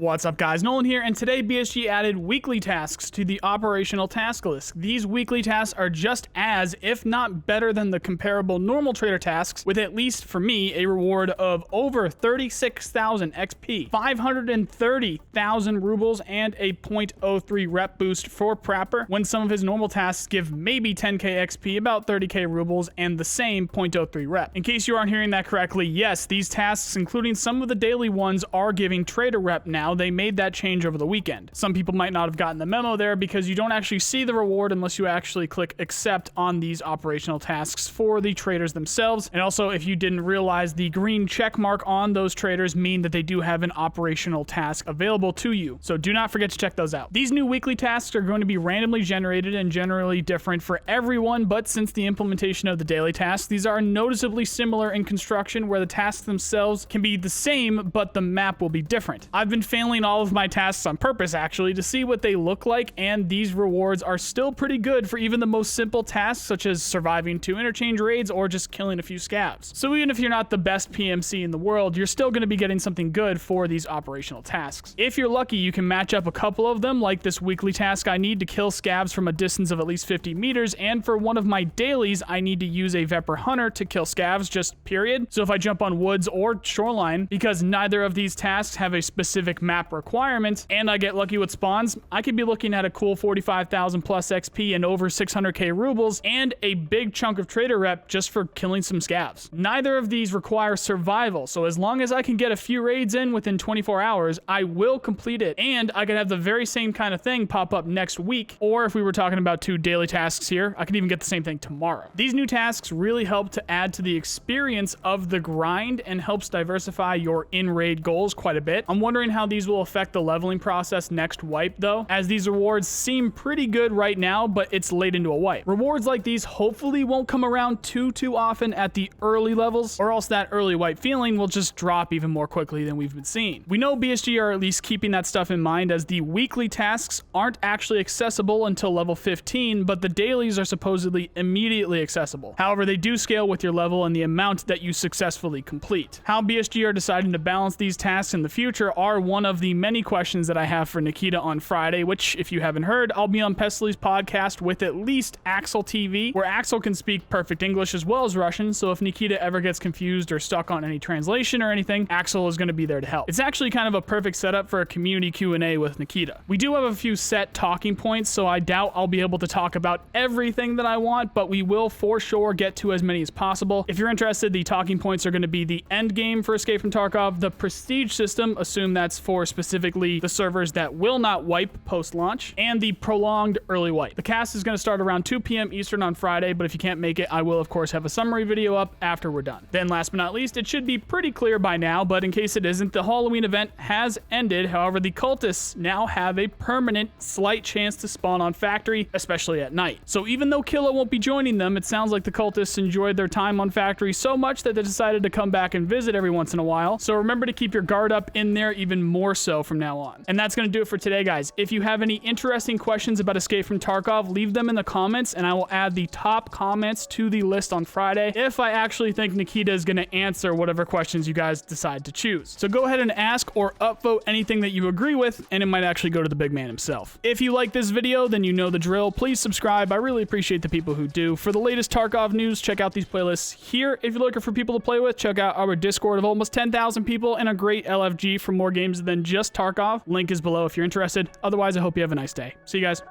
What's up guys, Nolan here, and today BSG added weekly tasks to the operational task list. These weekly tasks are just as, if not better than the comparable normal trader tasks, with at least for me, a reward of over 36,000 XP, 530,000 rubles, and a 0.03 rep boost for Prapor, when some of his normal tasks give maybe 10k XP, about 30k rubles, and the same 0.03 rep. In case you aren't hearing that correctly, yes, these tasks, including some of the daily ones, are giving trader rep now. They made that change over the weekend. Some people might not have gotten the memo there because you don't actually see the reward unless you actually click accept on these operational tasks for the traders themselves. And also, if you didn't realize, the green check mark on those traders mean that they do have an operational task available to you. So do not forget to check those out. These new weekly tasks are going to be randomly generated and generally different for everyone, but since the implementation of the daily tasks, these are noticeably similar in construction, where the tasks themselves can be the same, but the map will be different. I've been failing all of my tasks on purpose, actually, to see what they look like, and these rewards are still pretty good for even the most simple tasks, such as surviving 2 interchange raids or just killing a few scavs. So even if you're not the best PMC in the world, you're still going to be getting something good for these operational tasks. If you're lucky, you can match up a couple of them, like this weekly task I need to kill scavs from a distance of at least 50 meters, and for one of my dailies, I need to use a Vepr Hunter to kill scavs, just period. So if I jump on woods or shoreline, because neither of these tasks have a specific map requirement, and I get lucky with spawns, I could be looking at a cool 45,000 plus XP and over 600k rubles, and a big chunk of trader rep just for killing some scavs. Neither of these require survival, so as long as I can get a few raids in within 24 hours, I will complete it, and I could have the very same kind of thing pop up next week, or if we were talking about 2 daily tasks here, I could even get the same thing tomorrow. These new tasks really help to add to the experience of the grind and helps diversify your in-raid goals quite a bit. I'm wondering how these will affect the leveling process next wipe though, as these rewards seem pretty good right now, but it's late into a wipe. Rewards like these hopefully won't come around too often at the early levels, or else that early wipe feeling will just drop even more quickly than we've been seeing. We know BSG are at least keeping that stuff in mind, as the weekly tasks aren't actually accessible until level 15, but the dailies are supposedly immediately accessible. However, they do scale with your level and the amount that you successfully complete. How BSG are deciding to balance these tasks in the future are one of the many questions that I have for Nikita on Friday, which, if you haven't heard, I'll be on Pestily's podcast with at least Axel TV, where Axel can speak perfect English as well as Russian, so if Nikita ever gets confused or stuck on any translation or anything, Axel is going to be there to help. It's actually kind of a perfect setup for a community Q&A with Nikita. We do have a few set talking points, so I doubt I'll be able to talk about everything that I want, but we will for sure get to as many as possible. If you're interested, the talking points are going to be the end game for Escape from Tarkov, the prestige system, assume that's for specifically the servers that will not wipe post-launch, and the prolonged early wipe. The cast is going to start around 2 p.m. Eastern on Friday, but if you can't make it, I will of course have a summary video up after we're done. Then last but not least, it should be pretty clear by now, but in case it isn't, the Halloween event has ended. However, the Cultists now have a permanent slight chance to spawn on Factory, especially at night. So even though Killa won't be joining them, it sounds like the Cultists enjoyed their time on Factory so much that they decided to come back and visit every once in a while. So remember to keep your guard up in there even more so from now on. And that's going to do it for today, guys. If you have any interesting questions about Escape from Tarkov, leave them in the comments and I will add the top comments to the list on Friday if I actually think Nikita is going to answer whatever questions you guys decide to choose. So go ahead and ask or upvote anything that you agree with, and it might actually go to the big man himself. If you like this video, then you know the drill. Please subscribe. I really appreciate the people who do. For the latest Tarkov news, check out these playlists here. If you're looking for people to play with, check out our Discord of almost 10,000 people and a great LFG for more games than just Tarkov. Link is below if you're interested. Otherwise, I hope you have a nice day. See you guys.